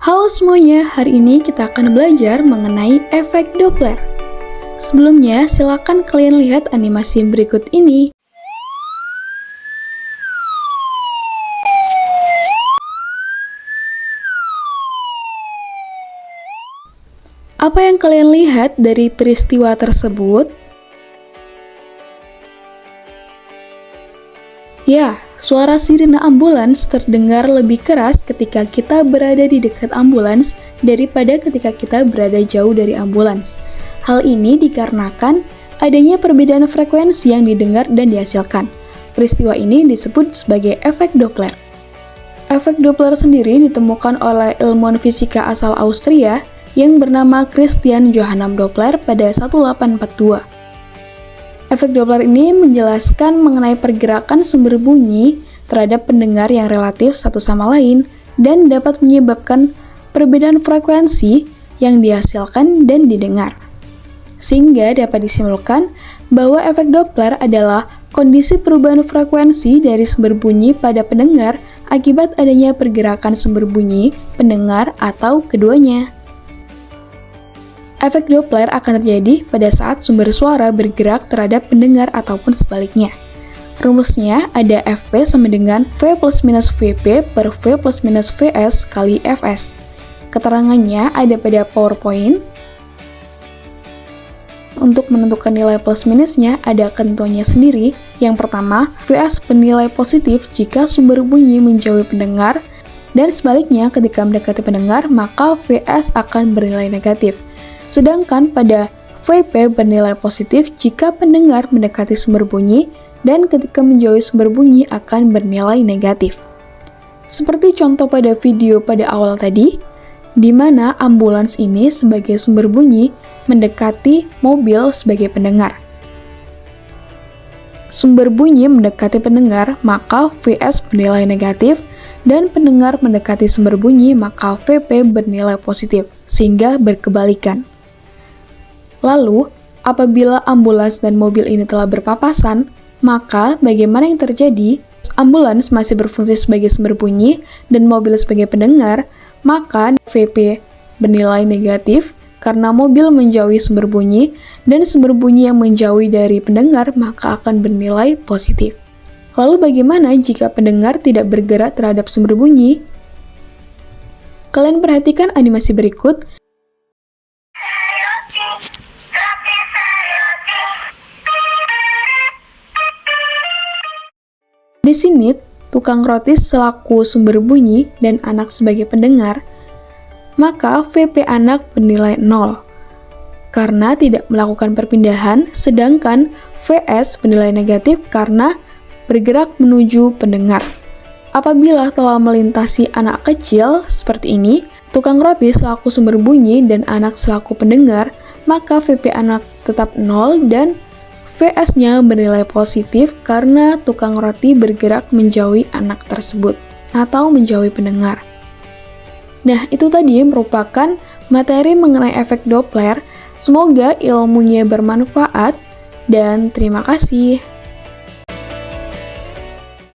Halo semuanya, hari ini kita akan belajar mengenai efek Doppler. Sebelumnya, silakan kalian lihat animasi berikut ini. Apa yang kalian lihat dari peristiwa tersebut? Ya, suara sirine ambulans terdengar lebih keras ketika kita berada di dekat ambulans daripada ketika kita berada jauh dari ambulans. Hal ini dikarenakan adanya perbedaan frekuensi yang didengar dan dihasilkan. Peristiwa ini disebut sebagai efek Doppler. Efek Doppler sendiri ditemukan oleh ilmuwan fisika asal Austria yang bernama Christian Johann Doppler pada 1842. Efek Doppler ini menjelaskan mengenai pergerakan sumber bunyi terhadap pendengar yang relatif satu sama lain dan dapat menyebabkan perbedaan frekuensi yang dihasilkan dan didengar. Sehingga dapat disimpulkan bahwa efek Doppler adalah kondisi perubahan frekuensi dari sumber bunyi pada pendengar akibat adanya pergerakan sumber bunyi, pendengar, atau keduanya. Efek Doppler akan terjadi pada saat sumber suara bergerak terhadap pendengar ataupun sebaliknya. Rumusnya ada Fp sama dengan V plus minus Vp per V plus minus Vs kali Fs. Keterangannya ada pada PowerPoint. Untuk menentukan nilai plus minusnya ada ketentuannya sendiri. Yang pertama, Vs bernilai positif jika sumber bunyi menjauhi pendengar, dan sebaliknya ketika mendekati pendengar maka Vs akan bernilai negatif. Sedangkan pada Vp bernilai positif jika pendengar mendekati sumber bunyi dan ketika menjauhi sumber bunyi akan bernilai negatif. Seperti contoh pada video pada awal tadi, di mana ambulans ini sebagai sumber bunyi mendekati mobil sebagai pendengar. Sumber bunyi mendekati pendengar, maka Vs bernilai negatif, dan pendengar mendekati sumber bunyi, maka Vp bernilai positif, sehingga berkebalikan. Lalu, apabila ambulans dan mobil ini telah berpapasan, maka bagaimana yang terjadi? Ambulans masih berfungsi sebagai sumber bunyi dan mobil sebagai pendengar, maka Vp bernilai negatif karena mobil menjauhi sumber bunyi dan sumber bunyi yang menjauhi dari pendengar maka akan bernilai positif. Lalu bagaimana jika pendengar tidak bergerak terhadap sumber bunyi? Kalian perhatikan animasi berikut. Di sini, tukang roti selaku sumber bunyi dan anak sebagai pendengar, maka Vp anak bernilai 0 karena tidak melakukan perpindahan, sedangkan Vs bernilai negatif karena bergerak menuju pendengar. Apabila telah melintasi anak kecil seperti ini, tukang roti selaku sumber bunyi dan anak selaku pendengar, maka Vp anak tetap 0 dan Vs-nya bernilai positif karena tukang roti bergerak menjauhi anak tersebut atau menjauhi pendengar. Nah, itu tadi merupakan materi mengenai efek Doppler. Semoga ilmunya bermanfaat dan terima kasih.